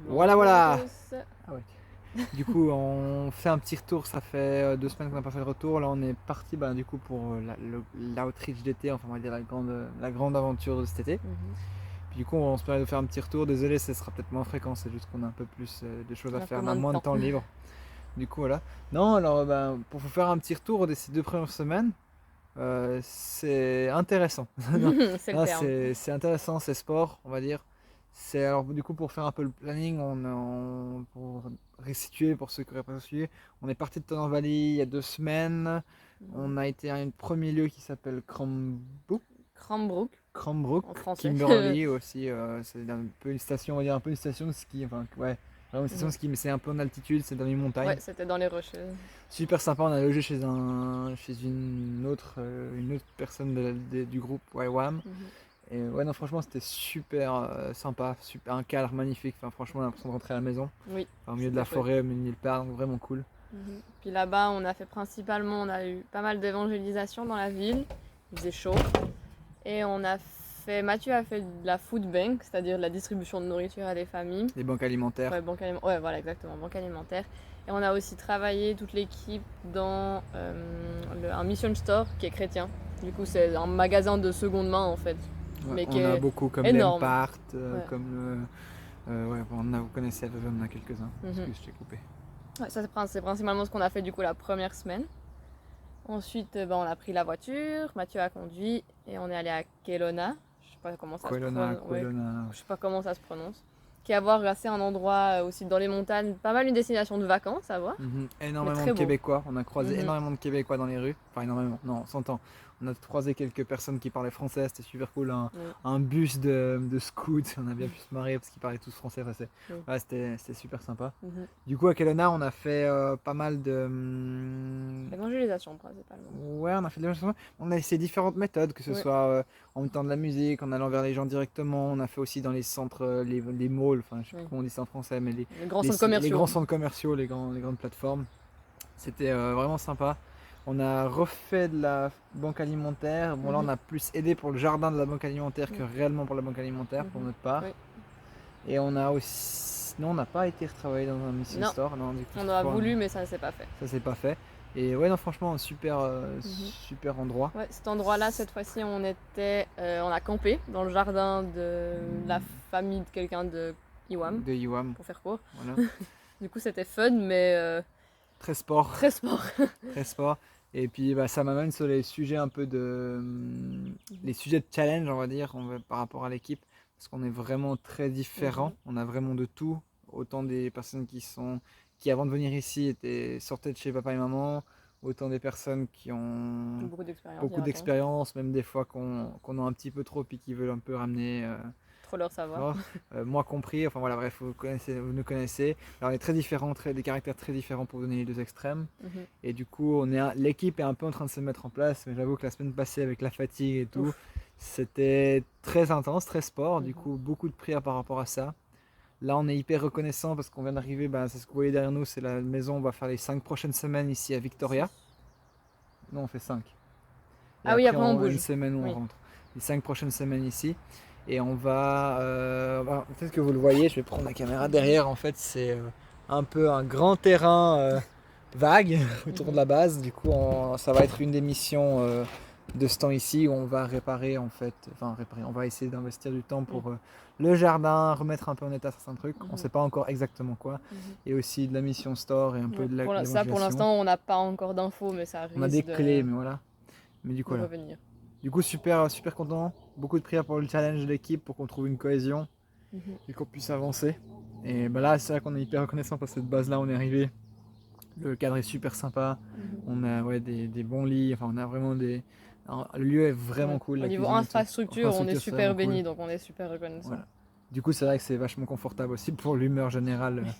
Voilà, Bonjour à voilà. tous. Ah ouais. Du coup, on fait un petit retour. Ça fait 2 semaines qu'on n'a pas fait le retour. Là, on est parti du coup pour l'outreach d'été, enfin on va dire la grande aventure de cet été. Puis du coup, on se permet de faire un petit retour. Désolé, ce sera peut-être moins fréquent. C'est juste qu'on a un peu plus de choses à Un peu faire. On a moins de moins de temps. temps libre. Du coup, voilà. Non, alors pour vous faire un petit retour de ces 2 premières semaines, c'est intéressant. Non, C'est le non, terme. c'est intéressant, c'est sport, on va dire. C'est alors du coup pour faire un peu le planning, pour restituer pour ceux qui n'auraient pas suivi, on est parti de Tonan Valley il y a 2 semaines. On a été à un premier lieu qui s'appelle Cranbrook Cranbrook, en français. Kimberley aussi. C'est un peu une station, on va dire un peu une station de ski. Enfin ouais, vraiment une station de ski, mais c'est un peu en altitude, c'est dans les Ouais, montagnes. c'était dans les Rocheuses. Super sympa, on a logé chez une autre personne du groupe YWAM. Et ouais, non, franchement, c'était super sympa, super, un cadre magnifique. Enfin, franchement, on a l'impression de rentrer à la maison. Oui, Enfin, au milieu de c'était la chouette. forêt, au milieu de nulle part, donc vraiment cool. Puis là-bas, on a eu pas mal d'évangélisation dans la ville. Il faisait chaud. Et Mathieu a fait de la food bank, c'est-à-dire de la distribution de nourriture à des familles. Les banques alimentaires. Ouais, ouais, voilà, exactement, banque alimentaire. Et on a aussi travaillé toute l'équipe dans un mission store qui est chrétien. Du coup, c'est un magasin de seconde main en fait, Ouais, mais qui on a est beaucoup comme énorme. l'Empart, Ouais. ouais, vous connaissez, on en a quelques-uns. Mhm. Excuse, je t'ai coupé. Ouais, ça, c'est principalement ce qu'on a fait du coup la première semaine. Ensuite, on a pris la voiture, Mathieu a conduit et on est allé à Kelowna. Je sais pas comment ça se prononce. Ouais, Quelona. je sais pas comment ça se prononce. Qui est à voir assez un endroit aussi dans les montagnes, pas mal une destination de vacances à voir, mais Énormément très de beau. Québécois, on a croisé Mhm. énormément de Québécois dans les rues. Enfin, énormément, non, on s'entend. On a croisé quelques personnes qui parlaient français, c'était super cool. Un, Oui, un bus de scouts, on a bien pu se marrer parce qu'ils parlaient tous français. Enfin, oui. ouais, c'était super sympa. Mhm. Du coup, à Kelowna, on a fait pas mal de. L'évangélisation principalement. Ouais, on a fait des choses. On a essayé différentes méthodes, que ce Oui, soit en mettant de la musique, en allant vers les gens directement. On a fait aussi dans les centres, les malls, enfin, je sais plus oui. comment on dit ça en français, mais Les grands les, centres les grands commerciaux. centres commerciaux, les grandes plateformes. C'était vraiment sympa. On a refait de la banque alimentaire. Bon, là, on Mhm. a plus aidé pour le jardin de la banque alimentaire que Mhm. réellement pour la banque alimentaire, pour Mhm. notre part. Oui. Et on a aussi. Non, on n'a pas été retravailler dans un mission Non, store. Non, du coup, on cette a fois, voulu, mais ça ne s'est pas fait. ça s'est pas fait. Et ouais, non, franchement, un super, Mhm. super endroit. Ouais, cet endroit-là, cette fois-ci, on a campé dans le jardin de la famille de quelqu'un de Iwam, De Iwam. pour faire court. Voilà. Du coup, c'était fun, mais Très sport. très sport. Très sport. Et puis ça m'amène sur les sujets un peu les sujets de challenge, on va dire, par rapport à l'équipe. Parce qu'on est vraiment très différents. Mhm. On a vraiment de tout. Autant des personnes qui avant de venir ici sortaient de chez papa et maman. Autant des personnes qui ont Beaucoup d'expérience, beaucoup dira-t-on. d'expérience, même des fois qu'on a un petit peu trop puis qui veulent un peu ramener Trop leur savoir. fort. Moi compris, enfin voilà, bref, vous nous connaissez. Alors on est très différents, des caractères très différents pour donner les deux extrêmes. Mhm. Et du coup, l'équipe est un peu en train de se mettre en place, mais j'avoue que la semaine passée, avec la fatigue et tout, Ouf. c'était très intense, très sport. Du Mhm. coup, beaucoup de prières par rapport à ça. Là, on est hyper reconnaissant parce qu'on vient d'arriver, c'est ce que vous voyez derrière nous, c'est la maison. On va faire les 5 prochaines semaines ici à Victoria. Non, on fait 5. Et Ah oui, après, après on une bouge. semaine où on Oui. rentre. Les 5 prochaines semaines ici. Et peut-être que vous le voyez, je vais prendre la caméra Mhm. derrière. En fait, c'est un peu un grand terrain vague autour de Mhm. la base. Du coup, ça va être une des missions de ce temps ici où on va réparer en fait. Enfin, réparer. On va essayer d'investir du temps Mhm. pour le jardin, remettre un peu en état certains trucs. On ne Mhm. sait pas encore exactement quoi. Mhm. Et aussi de la mission store et un peu Ouais, de pour l'évangélisation. l'instant, on n'a pas encore d'infos, mais ça On a des risque clés, mais voilà. Mais du coup, de voilà. revenir. Du coup, super, super content. Beaucoup de prières pour le challenge de l'équipe, pour qu'on trouve une cohésion Mhm. et qu'on puisse avancer. Et là, c'est vrai qu'on est hyper reconnaissant pour cette base-là. On est arrivé. Le cadre est super sympa. Mhm. On a des bons lits. Enfin, on a vraiment des. Le lieu est vraiment Ouais. cool, Au la niveau cuisine et tout. infrastructure, on est Infrastructure, c'est vraiment super cool. béni, donc on est super reconnaissant. Voilà. Du coup, c'est vrai que c'est vachement confortable aussi pour l'humeur générale Oui.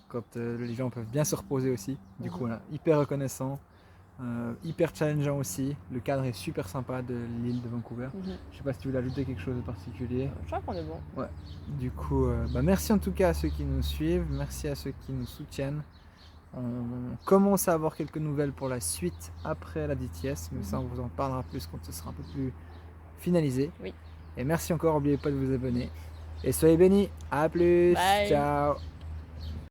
quand les gens peuvent bien se reposer aussi. Du coup, Mhm. voilà, hyper reconnaissant. Hyper challengeant aussi. Le cadre est super sympa de l'île de Vancouver. Mhm. Je sais pas si tu voulais ajouter quelque chose de particulier. Je crois qu'on est bon. Ouais. Du coup, merci en tout cas à ceux qui nous suivent, merci à ceux qui nous soutiennent. On commence à avoir quelques nouvelles pour la suite après la DTS, mais ça on vous en parlera plus quand ce sera un peu plus finalisé. Oui. Et merci encore, n'oubliez pas de vous abonner. Et soyez bénis, à plus, Bye. ciao.